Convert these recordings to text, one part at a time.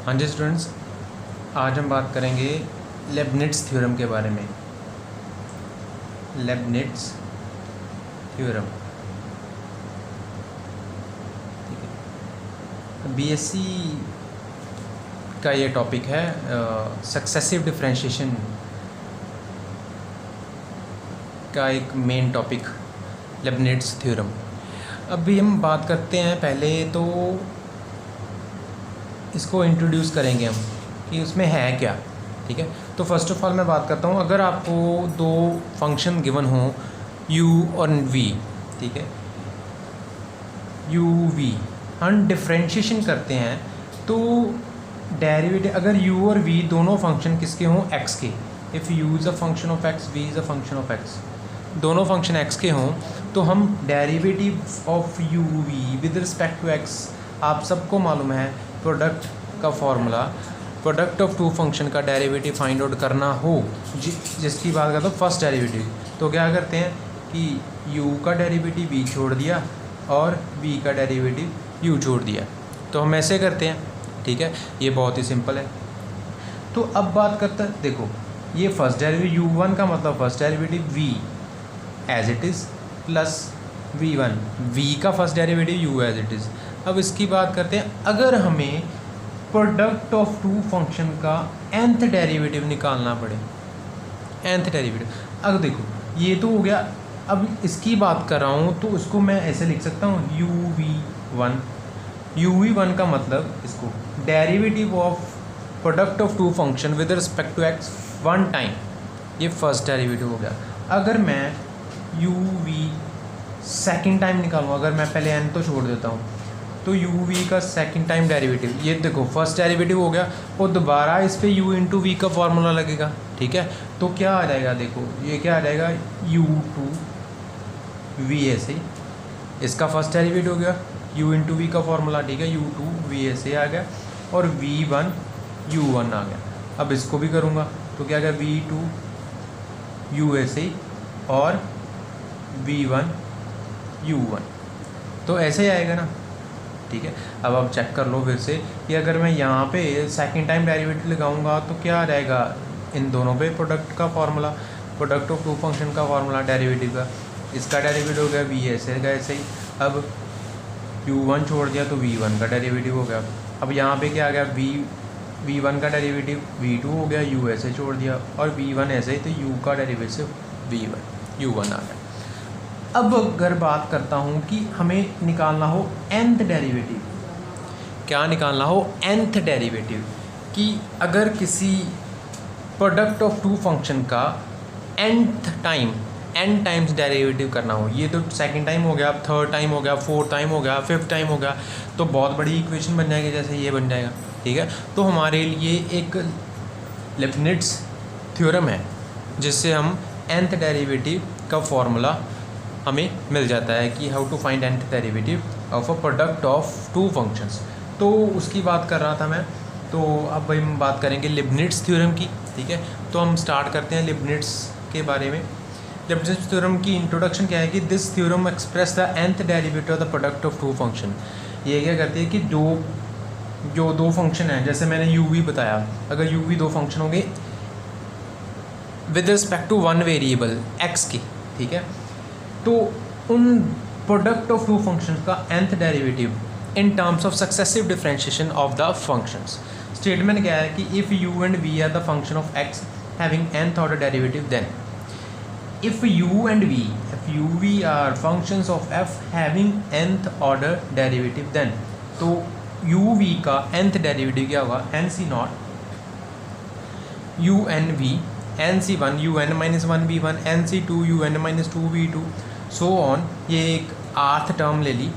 हाँ जी स्टूडेंट्स, आज हम बात करेंगे लेबनिट्ज़ थ्योरम के बारे में। लेबनिट्ज़ थ्योरम, ठीक है। बीएससी का ये टॉपिक है सक्सेसिव डिफरेंशिएशन का एक मेन टॉपिक लेबनिट्ज़ थ्योरम। अभी हम बात करते हैं, पहले तो इसको इंट्रोड्यूस करेंगे हम कि उसमें है क्या, ठीक है। तो फर्स्ट ऑफ ऑल मैं बात करता हूँ, अगर आपको दो फंक्शन गिवन हो u और v, ठीक है, u v हम डिफ्रेंशिएशन करते हैं तो डेरिवेटिव अगर u और v दोनों फंक्शन किसके हों, x के, if u is a function of x, v is a function of x, दोनों फंक्शन x के हों तो हम derivative of u v with respect to x, आप सबको मालूम है प्रोडक्ट का formula, product of two function का डेरिवेटिव फाइंड आउट करना हो, जिसकी बात करता हूँ फर्स्ट डेरिवेटिव, तो क्या करते हैं कि u का डेरिवेटिव v छोड़ दिया और v का डेरिवेटिव u छोड़ दिया, तो हम ऐसे करते हैं, ठीक है। ये बहुत ही सिंपल है। तो अब बात करते हैं, देखो ये फर्स्ट डेरिवेटिव u1 का मतलब first derivative v as it is plus v1, v का first derivative u as it is. अब इसकी बात करते हैं, अगर हमें प्रोडक्ट ऑफ टू फंक्शन का nth डेरिवेटिव निकालना पड़े, nth डेरिवेटिव, अब देखो ये तो हो गया। अब इसकी बात कर रहा हूँ तो उसको मैं ऐसे लिख सकता हूँ uv1, uv1 का मतलब इसको derivative of product of two function with respect to x one time, ये फर्स्ट डेरिवेटिव हो गया। अगर मैं uv सेकेंड टाइम निकालूँ, अगर मैं पहले n तो छोड़ देता हूँ, तो uv का सेकंड टाइम डेरिवेटिव, ये देखो फर्स्ट डेरिवेटिव हो गया और दोबारा इस पे u इंटू वी का फॉर्मूला लगेगा, ठीक है। तो क्या आ जाएगा, देखो ये क्या आ जाएगा u2 v ऐसे, इसका फर्स्ट डेरिवेटिव हो गया u इंटू वी का फॉर्मूला, ठीक है, u2 v ऐसे आ गया और v1 u1 आ गया। अब इसको भी करूँगा तो क्या आ गया v2 u ऐसे और v1 u1, तो ऐसे ही आएगा ना, ठीक है। अब आप चेक कर लो फिर से कि अगर मैं यहाँ पे सेकंड टाइम डेरिवेटिव लगाऊंगा तो क्या आ जाएगा, इन दोनों पे प्रोडक्ट का formula, product of two function का फार्मूला डेरिवेटिव का, इसका डेरिवेटिव हो गया v ऐसे का ऐसे ही। अब u1 छोड़ दिया तो v1 का डेरिवेटिव हो गया। अब यहाँ पे क्या आ गया, v1 का डेरिवेटिव v2 हो गया, u ऐसे छोड़ दिया और v1 ऐसे ही, तो u का डेरिवेटिव u1 आ गया। अब अगर बात करता हूँ कि हमें निकालना हो nth डेरिवेटिव, क्या निकालना हो nth डेरिवेटिव, कि अगर किसी प्रोडक्ट ऑफ टू फंक्शन का nth time n times derivative करना हो, ये तो सेकंड टाइम हो गया, अब थर्ड टाइम हो गया, फोर्थ टाइम हो गया, फिफ्थ टाइम हो गया, तो बहुत बड़ी इक्वेशन बन जाएगी, जैसे ये बन जाएगा, ठीक है। तो हमारे लिए एक लेबनिट्ज़ थ्योरम है जिससे हम nth डेरिवेटिव का फॉर्मूला हमें मिल जाता है कि how to find nth derivative of a product of two functions, तो उसकी बात कर रहा था मैं। तो अब हम बात करेंगे लेबनिट्ज़ थ्योरम की, ठीक है। तो हम स्टार्ट करते हैं लेबनिट्ज़ के बारे में। लेबनिट्ज़ थ्योरम की इंट्रोडक्शन क्या है कि this theorem express the nth derivative of the product of two function. ये क्या करती है कि जो दो फंक्शन हैं, जैसे मैंने uv बताया, अगर uv दो फंक्शन होंगे with respect to one variable x की, ठीक है, तो उन प्रोडक्ट ऑफ टू फंक्शंस का nth derivative in terms of successive differentiation of the functions. Statement क्या है कि if u and v are the function of x having nth order derivative, then if u and v, if u v are functions of f having nth order derivative, then तो u v का nth derivative क्या होगा, nc0 u n v nc1 un minus 1 v1 nc2 un minus 2 v2 so on. ये एक आर्थ term ले ली,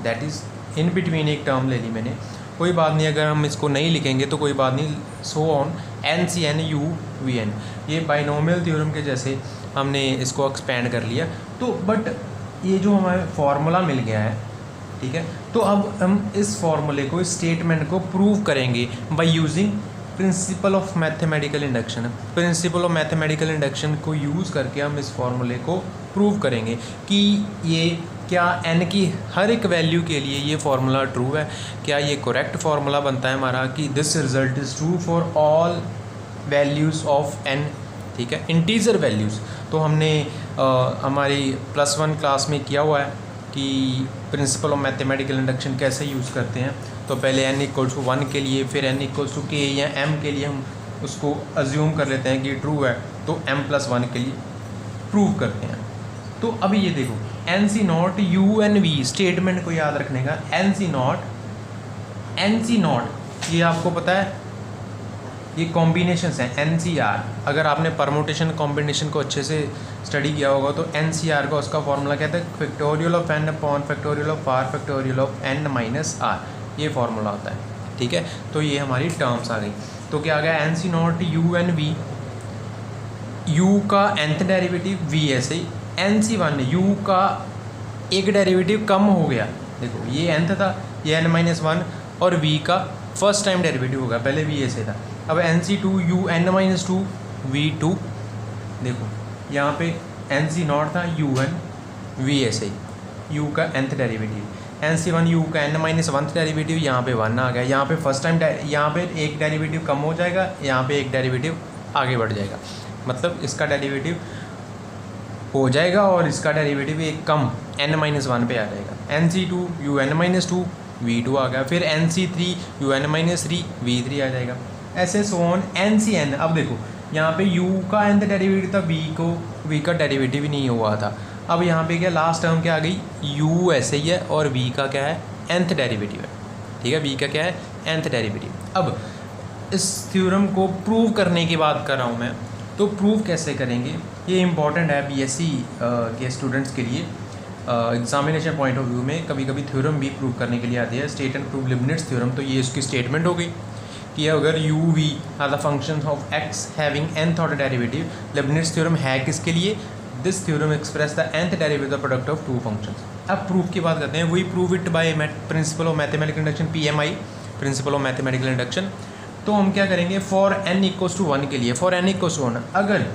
that is in between एक term ले ली मैंने, कोई बात नहीं, अगर हम इसको नहीं लिखेंगे तो कोई बात नहीं, so on nc n u v n, ये बाइनोमियल थ्योरम के जैसे हमने इसको एक्सपेंड कर लिया। तो बट ये जो हमें फार्मूला मिल गया है, ठीक है, तो अब हम इस फार्मूले को, इस स्टेटमेंट को प्रूव करेंगे by using principal of mathematical induction. Principal of mathematical induction को यूज़ करके हम इस फॉर्मूले को प्रूव करेंगे कि ये क्या n की हर एक वैल्यू के लिए ये फार्मूला ट्रू है, क्या ये करेक्ट फार्मूला बनता है हमारा कि this result is true for all values of n, ठीक है, इंटीजर वैल्यूज़। तो हमने हमारी +1 क्लास में किया हुआ है कि प्रिंसिपल ऑफ मैथमेटिकल इंडक्शन कैसे यूज़ करते हैं। तो पहले n = 1 के लिए, फिर n = k या m के लिए हम उसको अज्यूम कर लेते हैं कि ट्रू है, तो m+1 के लिए प्रूव करते हैं। तो अभी ये देखो NC0 UNV स्टेटमेंट को याद रखने का, NC0 ये आपको पता है ये कॉम्बिनेशंस हैं NCR। अगर आपने परमुटेशन कॉम्बिनेशन को अच्छे से स्टडी किया होगा तो NCR का उसका फॉर्मूला कहता है factorial of n upon factorial of r factorial of n minus r, ये फार्मूला होता है, ठीक है। तो ये हमारी टर्म्स आ गई। तो क्या आ गया NC0 UNV, u का nth डेरिवेटिव v, ऐसे ही NC1 u का एक डेरिवेटिव कम हो गया, देखो ये nth था, ये n-1 और v का फर्स्ट टाइम डेरिवेटिव होगा, पहले v ऐसे था। अब NC2 u n-2 v2, देखो यहाँ पे NC0 था u1 v ऐसे ही u का nth डेरिवेटिव, NC1 u का n-1 डेरिवेटिव, यहाँ पे 1 आ गया। यहाँ पे फर्स्ट टाइम यहाँ पे एक डेरिवेटिव कम हो जाएगा, यहाँ पे एक डेरिवेटिव आगे बढ़ जाएगा, मतलब इसका डेरिवेटिव हो जाएगा और इसका डेरिवेटिव एक कम n-1 पे आ जाएगा। NC2 u n-2 v2 आ गया, फिर NC3 u n-3 v3 आ जाएगा, ऐसे सो ऑन NCn। अब देखो यहाँ पे u का nth डेरिवेटिव था, v का डेरिवेटिव ही नहीं हुआ था। अब यहाँ पे क्या लास्ट टर्म क्या आ गई, u ऐसे ही है और v का क्या है nth डेरिवेटिव है, ठीक है, v का क्या है nth डेरिवेटिव। अब इस थ्योरम को प्रूव करने की बात कर रहा हूँ मैं, तो प्रूव कैसे करेंगे ये इंपॉर्टेंट है BSc के स्टूडेंट्स के लिए। एग्जामिनेशन पॉइंट ऑफ व्यू में कभी कभी थ्योरम भी प्रूव करने के लिए आती है, स्टेट एंड प्रूव लिबनिट्ज़ थ्योरम। तो ये उसकी स्टेटमेंट हो गई कि अगर u v are the function of x having nth order derivative, Leibniz theorem है किसके लिए, this theorem express the nth derivative the product of two functions. अब प्रूफ की बात करते हैं, we prove it by principle of mathematical induction, PMI principle of mathematical induction. तो हम क्या करेंगे, फॉर n = 1 के लिए, फॉर n = 1, अगर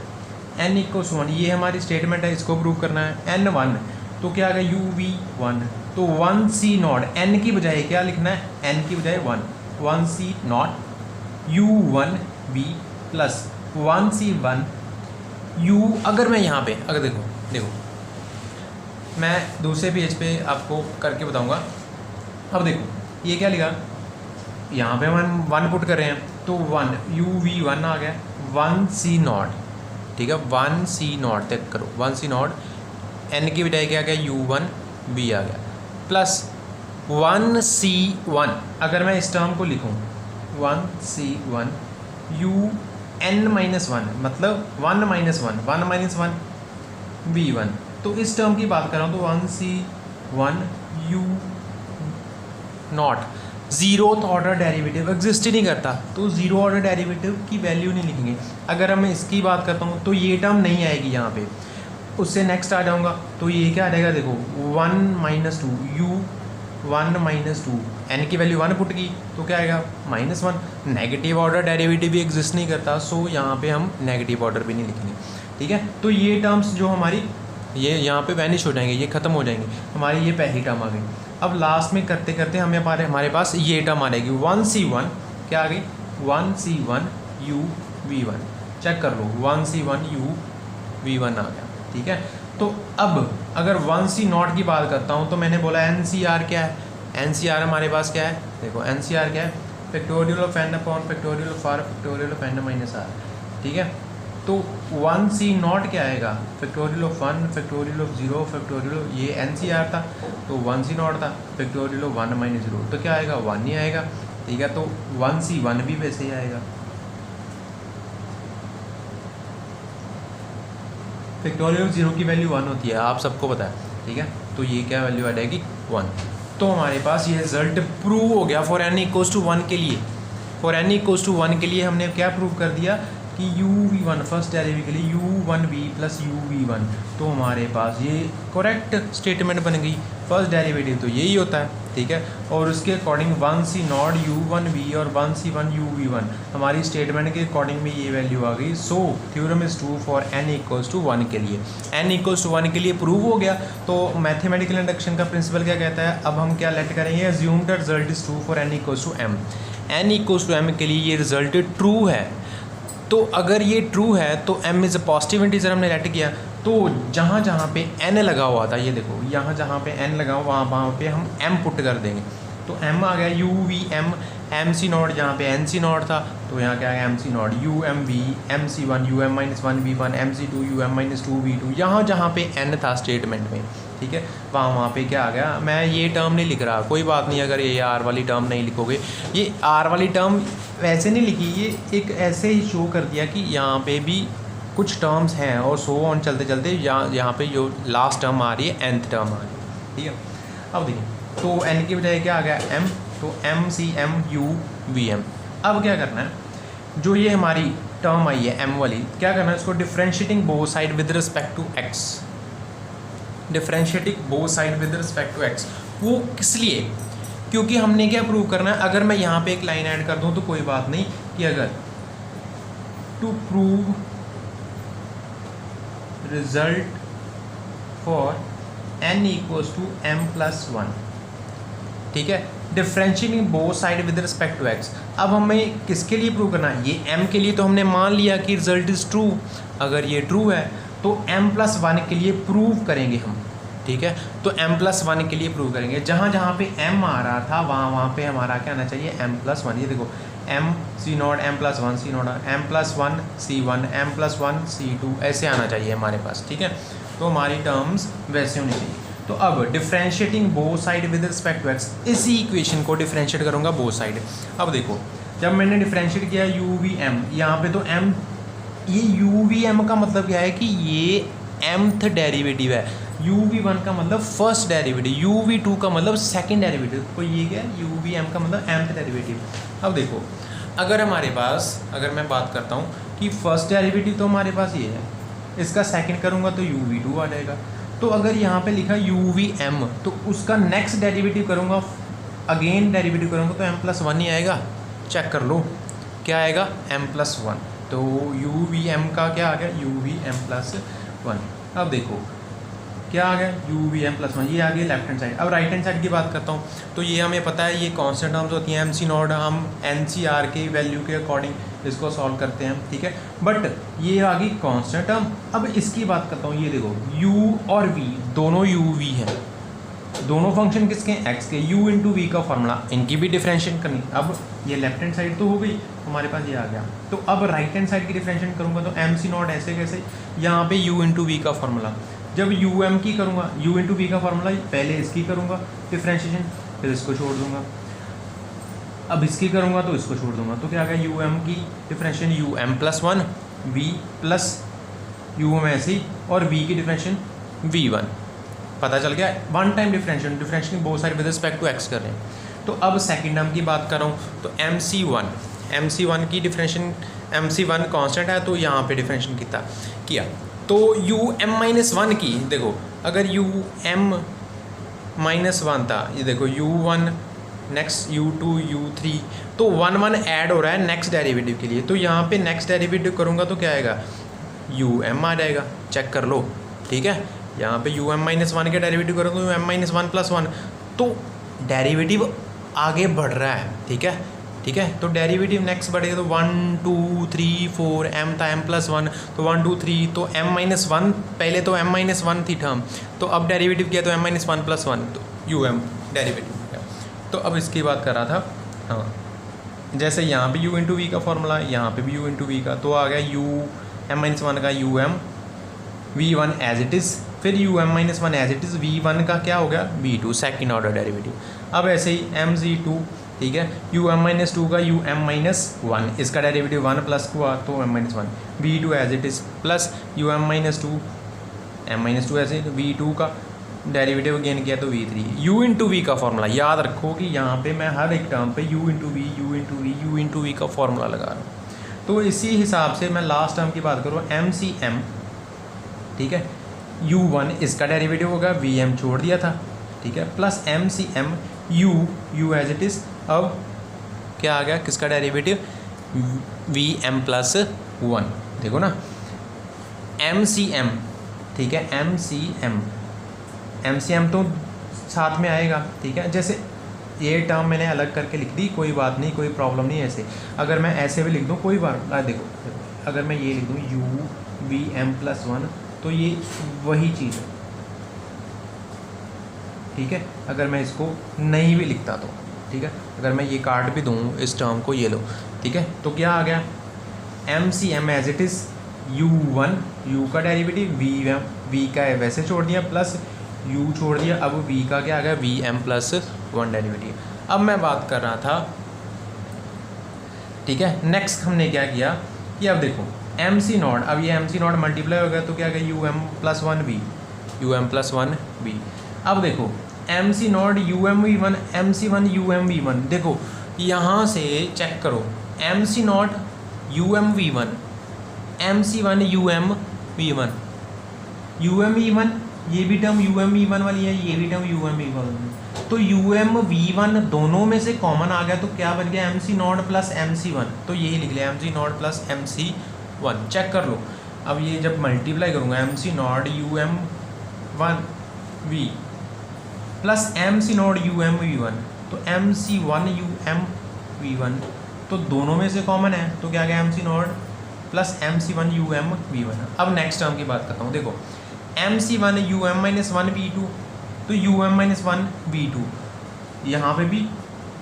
n = 1 ये हमारी स्टेटमेंट है, इसको प्रूव करना है। n1 तो क्या आ गया uv1, तो 1c0 n की बजाय क्या लिखना है, n की बजाय 1c0 u1v plus 1c1 u। अगर मैं यहाँ पे अगर देखो मैं दूसरे पेज पे आपको करके बताऊँगा। अब देखो ये क्या लिखा, यहाँ पे हम 1 पुट कर रहे हैं, तो 1 uv1 आ गया, 1c0, ठीक है, 1c0 तक करो, 1c0 n की बजाय क्या आ गया u1v आ गया, प्लस 1c1। अगर मैं इस टर्म को लिखूँ 1c1 u n-1 मतलब 1 v1, तो इस टर्म की बात कर रहा हूँ, तो 1c1 u0 zeroth order derivative exist ही नहीं करता, तो ज़ीरो ऑर्डर डेरिवेटिव की वैल्यू नहीं लिखेंगे। अगर मैं इसकी बात करता हूँ तो ये टर्म नहीं आएगी यहाँ पे, उससे नेक्स्ट आ जाऊँगा तो ये क्या आ जाएगा, देखो 1 - 2 u 1 - 2 n की वैल्यू 1 पुट की तो क्या आएगा -1। नेगेटिव ऑर्डर डेरिवेटिव भी एग्जिस्ट नहीं करता, सो यहाँ पे हम नेगेटिव ऑर्डर भी नहीं लिखेंगे, ठीक है। तो ये टर्म्स जो हमारी ये यहाँ पे वैनिश हो जाएंगे, ये ख़त्म हो जाएंगे, हमारी ये पहली टर्म आ गई। अब लास्ट में करते करते हमारे पास ये टर्म आ जाएगी 1c1, क्या आ गई 1c1 u v1, चेक कर लो 1c1 u v1 आ गया, ठीक है। तो अब अगर 1c0 की बात करता हूँ तो मैंने बोला NCR क्या है, NCR हमारे पास क्या है, देखो NCR क्या है, factorial of n upon factorial of r factorial of n-r, ठीक है। तो 1c0 क्या आएगा, factorial of 1 factorial of 0 factorial of, ये NCR था तो 1c0 था, फैक्टोरियल ऑफ 1 - 0 तो क्या आएगा 1 ही आएगा, ठीक है। तो 1c1 भी वैसे ही आएगा, फैक्टोरियल ऑफ 0 की वैल्यू 1 होती है, आप सबको पता है, ठीक है। तो ये क्या वैल्यू आ जाएगी 1। तो हमारे पास ये रिजल्ट प्रूव हो गया फॉर n = 1 के लिए। फॉर n = 1 के लिए हमने क्या प्रूव कर दिया कि u(v1) फर्स्ट डेरिवेटिव के लिए u(1v) प्लस u(v1), तो हमारे पास ये करेक्ट स्टेटमेंट बन गई। फर्स्ट डेरिवेटिव तो यही होता है, ठीक है। और उसके अकॉर्डिंग 1c0 u(1v) और 1c1 u(v1), हमारी स्टेटमेंट के अकॉर्डिंग में ये वैल्यू आ गई। So theorem is true for n = 1 के लिए। n = 1 के लिए प्रूव हो गया। तो मैथमेटिकल इंडक्शन का प्रिंसिपल क्या कहता है, अब हम क्या लेट करेंगे, assume the result is true for n = m। n = m के लिए ये रिजल्ट ट्रू है। तो अगर ये ट्रू है तो m is a positive integer हमने लेट किया, तो जहाँ जहाँ पे n लगा हुआ था, ये देखो यहाँ जहाँ पे n लगा हुआ वहाँ पे हम m पुट कर देंगे, तो m आ गया u(v)m, mc0 जहाँ पे nc0 था तो यहाँ क्या है mc0, u(m)v, mc1 u(m-1v1), mc2 u(m-2v2), यहाँ जहाँ पे n था स्टेटमेंट में, ठीक है, वहाँ पे क्या आ गया। मैं ये टर्म नहीं लिख रहा, कोई बात नहीं, अगर ये आर वाली टर्म नहीं लिखोगे, ये आर वाली टर्म वैसे नहीं लिखी, ये एक ऐसे ही शो कर दिया कि यहाँ पे भी कुछ टर्म्स हैं और सो ऑन चलते चलते यहाँ पे जो लास्ट टर्म आ रही है nth टर्म आ रही है, ठीक है। अब देखिए, तो n की बजाय क्या आ गया m, तो mcm u(v)m। अब क्या करना है, जो ये हमारी टर्म आई है m वाली, क्या करना है, इसको differentiating both side with respect to x, differentiating both side with respect to x। वो किस लिए, क्योंकि हमने क्या प्रूव करना है, अगर मैं यहाँ पे एक लाइन ऐड कर दूँ तो कोई बात नहीं, कि अगर to prove result for n = m+1, ठीक है, differentiating both side with respect to x। अब हमें किसके लिए प्रूव करना है, ये m के लिए, तो हमने मान लिया कि रिजल्ट इज़ ट्रू। अगर ये ट्रू है तो m+1 के लिए प्रूव करेंगे हम, ठीक है। तो m+1 के लिए प्रूव करेंगे, जहाँ जहाँ पे m आ रहा था वहाँ पे हमारा क्या आना चाहिए, m+1। ये देखो mc0 m+1 c0 m+1 c1 m+1 c2 ऐसे आना चाहिए हमारे पास, ठीक है। तो हमारी टर्म्स वैसे होनी चाहिए। तो अब differentiating both side with respect to x, इसी इक्वेशन को डिफ्रेंशिएट करूँगा बोथ साइड। अब देखो, जब मैंने डिफ्रेंशिएट किया u(v)m, यहाँ पे तो m, ये u(v)m का मतलब क्या है कि ये mth डेरिवेटिव है, u(v1) का मतलब फर्स्ट डेरिवेटिव, u(v2) का मतलब सेकंड डेरिवेटिव, तो ये क्या है, u(v)m का मतलब mth डेरिवेटिव। अब देखो, अगर हमारे पास, अगर मैं बात करता हूँ कि फर्स्ट डेरिवेटिव तो हमारे पास ये है, इसका सेकंड करूँगा तो u(v2) आ जाएगा। तो अगर यहाँ पे लिखा u(v)m, तो उसका नेक्स्ट डेरिवेटिव करूँगा, अगेन डेरिवेटिव करूँगा तो m+1 ही आएगा। चेक कर लो क्या आएगा, m+1। तो u(v)m का क्या आ गया, u(v)m+1। अब देखो क्या आ गया, u(v)m+1, ये आ गया लेफ्ट हैंड साइड। अब राइट हैंड साइड की बात करता हूँ, तो ये हमें पता है ये कांस्टेंट टर्म्स होती हैं, mc0 हम ncr के वैल्यू के अकॉर्डिंग इसको सॉल्व करते हैं, ठीक है। बट ये आ गई कांस्टेंट टर्म। अब इसकी बात करता हूँ, ये देखो u और v दोनों u(v) हैं, दोनों फंक्शन किसके हैं, x के। u(v) का फॉर्मूला, इनकी भी डिफरेंशिएट करनी। अब ये लेफ्ट हैंड साइड तो हो गई, हमारे पास ये आ गया। तो अब राइट हैंड साइड की डिफरेंशिएट करूँगा तो mc0 ऐसे कैसे, यहाँ पे u(v) का फॉर्मूला, जब um की करूँगा, u(v) का फॉर्मूला पहले इसकी करूँगा डिफरेंशिएशन, फिर इसको छोड़ दूँगा, अब इसकी करूँगा तो इसको छोड़ दूँगा, तो क्या आ गया, um की differentiation um+1 v plus um ऐसे ही, और v की डिफरेंशिएशन v1, पता चल गया। One time differentiation both side with respect to x कर रहे हैं। तो अब सेकंड टर्म की बात कर रहा हूँ, तो mc1 की डिफरेंशिएशन, mc1 कांस्टेंट है तो यहाँ पे डिफरेंशिएशन किया, तो um-1 की, देखो अगर um-1 था, ये देखो u1 नेक्स्ट u2 u3, तो 1 ऐड हो रहा है नेक्स्ट डेरिवेटिव के लिए, तो यहाँ पे नेक्स्ट डेरिवेटिव करूँगा तो क्या आएगा, um आ जाएगा। चेक कर लो, ठीक है। यहाँ पे um-1 के डेरिवेटिव करूँगा तो um-1+1, तो डेरिवेटिव आगे बढ़ रहा है, ठीक है, ठीक है। तो डेरिवेटिव नेक्स्ट बढ़ेगा तो 1 2 3 4 m था m+1, तो 1 2 3, तो m-1, पहले तो m-1 थी टर्म, तो अब डेरिवेटिव किया तो m-1+1, तो um डेरिवेटिव हो गया। तो अब इसकी बात कर रहा था, हाँ, जैसे यहाँ पे u(v) का फॉर्मूला, यहाँ पे भी u(v) का, तो आ गया um-1 का v1 एज इट इज़, फिर um-1 as it is, v1 का क्या हो गया, v2 सेकेंड ऑर्डर डेरिवेटिव। अब ऐसे ही mc2, ठीक है, um-2 का um-1, इसका डेरिवेटिव 1 प्लस हुआ तो m-1, v2 as it is, plus um-2 m-2 ऐसे, v2 का डेरिवेटिव गेन किया तो v3, u(v) का फॉर्मूला याद रखो कि यहाँ पे मैं हर एक टर्म पे u(v) का फॉर्मूला लगा रहा हूँ। तो इसी हिसाब से मैं लास्ट टर्म की बात करूँ एम सी एम, ठीक है, u1 इसका डेरिवेटिव होगा, vm छोड़ दिया था, ठीक है, plus M C m u as it is. अब क्या आ गया किसका डेरिवेटिव, vm प्लस 1। देखो ना एम सी एम, ठीक है, एम सी एम तो साथ में आएगा, ठीक है। जैसे ये टर्म मैंने अलग करके लिख दी, कोई बात नहीं, कोई प्रॉब्लम नहीं। ऐसे अगर मैं ऐसे भी लिख दूँ कोई बात, देखो अगर मैं ये लिख दूँ u v m प्लस 1 तो ये वही चीज़ है, ठीक है। अगर मैं इसको नहीं भी लिखता तो, ठीक है, अगर मैं ये काट भी दूँ इस टर्म को, ये लो, ठीक है, तो क्या आ गया m C m as it is u1, u का डेरिवेटिव, v का है वैसे छोड़ दिया, प्लस u छोड़ दिया, अब v का क्या आ गया vm प्लस 1 डेरिवेटिव। अब मैं बात कर रहा था, ठीक है, नेक्स्ट हमने क्या किया कि अब देखो एम सी नॉट, अब ये एम सी नॉट मल्टीप्लाई हो गया तो क्या गया u m प्लस 1 v। अब देखो m C not u m v 1 M C 1 u m v 1, देखो यहाँ से चेक करो m C not u m v 1 M C 1 u m v 1 ये भी टर्म u m v 1 वाली है, ये भी टर्म u m v 1, तो u m v 1 दोनों में से कॉमन आ गया तो क्या बन गया m C not plus M C 1, तो यही लिख लिया m C not plus M C 1। Check कर लो, अब ये जब मल्टीप्लाई करूँगा m C not u m 1 v plus M C not u m v 1, तो m C 1 u m v 1 तो दोनों में से कॉमन है, तो क्या गया m C not plus M C 1 u m v 1। अब नेक्स्ट टर्म की बात करता हूँ, देखो m C 1 u m minus 1 v 2, तो u m माइनस 1 v 2 यहाँ पे भी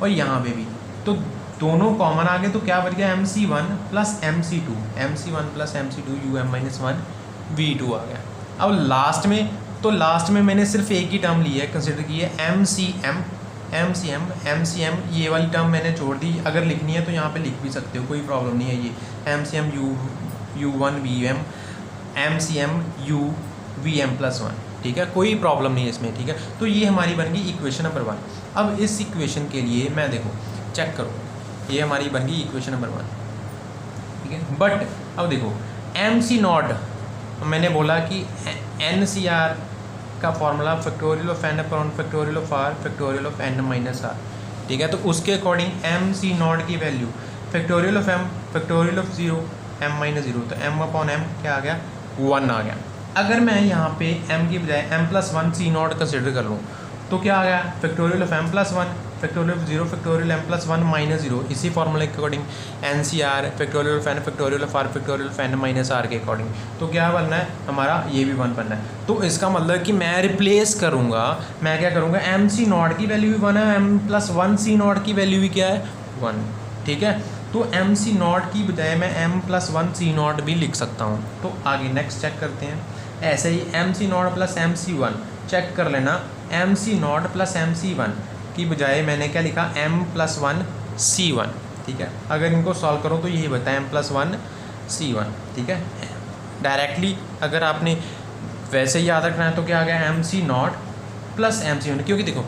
और यहाँ पे भी, तो दोनों कॉमन आ गए तो क्या बन गया m C 1 plus M C 2, m C 1 plus M C 2 u m minus 1 v 2 आ गया। अब लास्ट में मैंने सिर्फ एक ही टर्म ली है, कंसिडर की है एम सी एम, ये वाली टर्म मैंने छोड़ दी। अगर लिखनी है तो यहाँ पे लिख भी सकते हो, कोई प्रॉब्लम नहीं है। ये m C m u 1 v m m C m u V M plus 1, ठीक है, कोई प्रॉब्लम नहीं है इसमें, ठीक है। तो ये हमारी बन गई इक्वेशन नंबर 1। अब इस इक्वेशन के लिए मैं देखो चेक करो, ये हमारी बन गई इक्वेशन नंबर 1, ठीक है। बट अब देखो एम सी नॉट, मैंने बोला कि एन सी आर का formula factorial of n upon factorial of r factorial of n minus r, ठीक है। तो उसके अकॉर्डिंग एम सी नॉट की value factorial of m factorial of 0 m minus 0, तो एम अपॉन एम क्या आ गया 1 आ गया। अगर मैं यहाँ पे m की बजाय m plus 1 C not consider कर लूँ तो क्या आ गया factorial of m plus 1 factorial of 0 factorial m plus 1 minus 0, इसी फॉर्मूले के according n C r factorial of n factorial of r factorial of n minus r के अकॉर्डिंग, तो क्या बनना है हमारा ये भी 1 बनना है। तो इसका मतलब कि मैं रिप्लेस करूँगा, मैं क्या करूँगा एम सी नॉट की वैल्यू भी 1 है, m प्लस 1 सी नॉट की वैल्यू भी क्या है 1, ठीक है। तो एम सी नॉट की बजाय मैं m प्लस 1 सी नॉट भी लिख सकता हूँ। तो आगे नेक्स्ट चेक करते हैं। ऐसे ही M C not plus M C 1 check कर लेना, M C not plus M C 1 की बजाय मैंने क्या लिखा m प्लस 1 सी 1, ठीक है। अगर इनको सॉल्व करो तो यही बताया m प्लस 1 सी 1, ठीक है। डायरेक्टली अगर आपने वैसे ही याद रखना है तो क्या आ गया m C not plus M C 1, क्योंकि देखो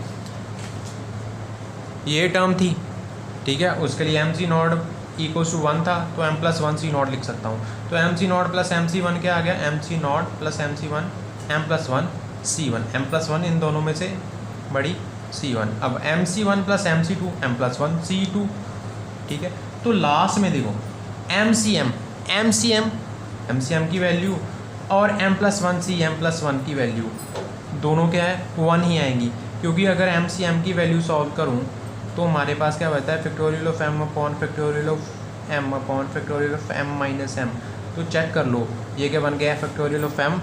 ये टर्म थी, ठीक है, उसके लिए m C not equals to 1 था तो m प्लस 1 सी नॉट लिख सकता हूँ। तो m C not plus M C 1 क्या आ गया m C not plus M C 1 m plus 1 C 1, m plus 1 इन दोनों में से बड़ी सी 1। अब m C 1 plus M C 2 m plus 1 C 2, ठीक है। तो लास्ट में देखो एम सी एम की वैल्यू और m plus 1 C m plus 1 की वैल्यू दोनों क्या है 1 ही आएंगी, क्योंकि अगर एम सी एम की वैल्यू सॉल्व करूँ तो हमारे पास क्या बचता है factorial of m upon factorial of m upon factorial of m minus m। तो चेक कर लो ये क्या बन गया है factorial of m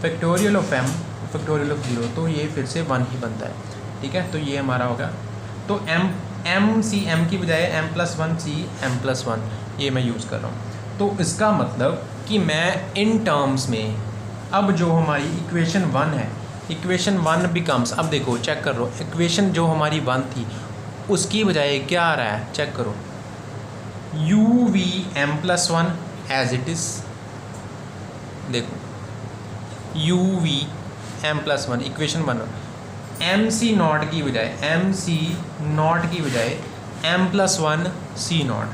factorial of m factorial of 0, तो ये फिर से 1 ही बनता है, ठीक है। तो ये हमारा होगा, तो m सी m की बजाय m प्लस 1 सी m प्लस 1 ये मैं यूज़ कर रहा हूँ। तो इसका मतलब कि मैं इन टर्म्स में अब जो हमारी इक्वेशन 1 है, इक्वेशन 1 बिकम्स, अब देखो चेक कर लो इक्वेशन जो हमारी 1 थी उसकी बजाय क्या आ रहा है चेक करो U V M plus 1 as it is, देखो U V M plus 1 equation 1 M C not की बजाय एम प्लस 1 सी नॉट,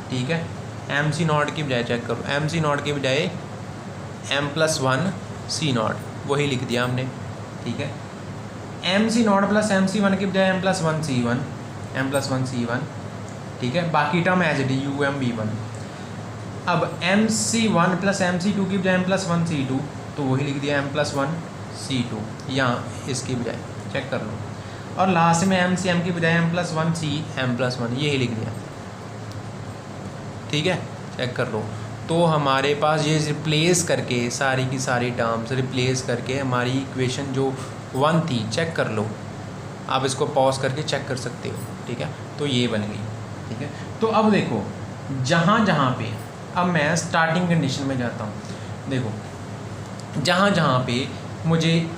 ठीक है। एम सी नॉट की बजाय चेक करो, एम सी नॉट की बजाय m+1 सी नॉट वही लिख दिया हमने, ठीक है। M C not plus M C one की बजाय m+1 c1, m+1 c1, ठीक है। बाकी term as it is um v1। अब m C one plus M C two की बजाय m+1 c2, तो वही लिख दिया m+1 c2 यहाँ इसकी बजाय, चेक कर लो। और लास्ट में एम सी एम की बजाय m+1 c m+1 यही लिख दिया, ठीक है, चेक कर लो। तो हमारे पास ये रिप्लेस करके सारी की सारी टर्म्स रिप्लेस करके हमारी इक्वेशन जो 1 थी, चेक कर लो, आप इसको पॉज करके चेक कर सकते हो, ठीक है। तो ये बन गई, ठीक है। तो अब देखो जहाँ जहाँ पे, अब मैं स्टार्टिंग कंडीशन में जाता हूँ, देखो जहाँ जहाँ पे मुझे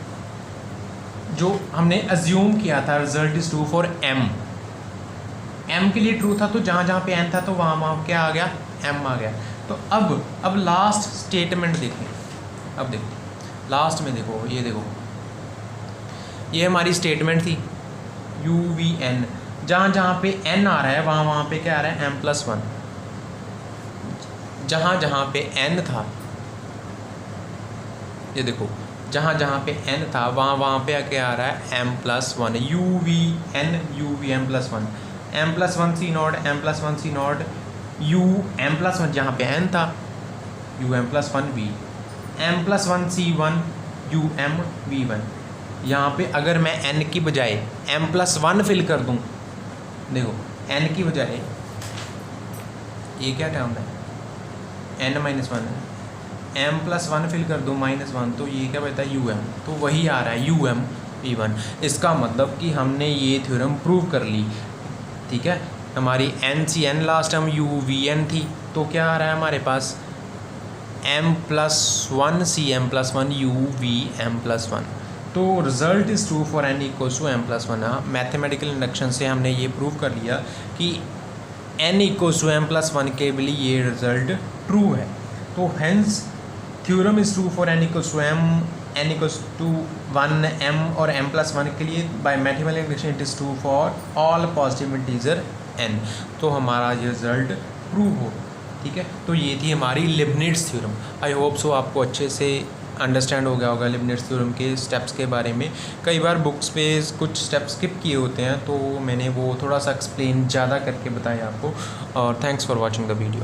जो हमने अज्यूम किया था result is true for m के लिए ट्रू था, तो जहाँ जहाँ पे एन था तो वहाँ क्या आ गया, एम आ गया। तो अब लास्ट स्टेटमेंट देखें, अब देखो लास्ट में देखो, ये देखो ये हमारी स्टेटमेंट थी u(v(n), जहाँ जहाँ पे n आ रहा है वहाँ पे क्या आ रहा है, m+1। जहाँ जहाँ पे n था, ये देखो जहाँ जहाँ पे n था वहाँ पे क्या आ रहा है, m+1, u(v(n) u(v(n+1), m+1 c not, m+1 c not, m+1 जहाँ पे n था um+1v, m+1 c1 um(v1). यहाँ पे अगर मैं n की बजाय m+1 फिल कर दूँ, देखो n की बजाय ये क्या टर्म है, n-1 है, m+1 फिल कर दो -1, तो ये क्या बता है, um, तो वही आ रहा है um(v1). इसका मतलब कि हमने ये थ्योरम प्रूव कर ली, ठीक है। हमारी n लास्ट टर्म u(v(n) थी, तो क्या आ रहा है हमारे पास, m+1 c m+1 u(v(m+1). तो result is true for n equals to m+1। Mathematical induction से हमने ये प्रूव कर लिया कि n इक्वल्स टू m+1 के लिए ये रिज़ल्ट ट्रू है। तो hence theorem is true for n equals to m, n equals to 1 m और m+1 के लिए by mathematical induction it is true for all positive integer n। तो हमारा ये रिज़ल्ट प्रूव हो, ठीक है। तो ये थी हमारी लिबनिट्ज़ थ्योरम। आई होप सो आपको अच्छे से अंडरस्टैंड हो गया होगा लिबनिट्ज़ थ्योरम के स्टेप्स के बारे में। कई बार बुक्स पे कुछ स्टेप्स स्किप किए होते हैं, तो मैंने वो थोड़ा सा एक्सप्लेन ज़्यादा करके बताया आपको। और thanks for watching the video.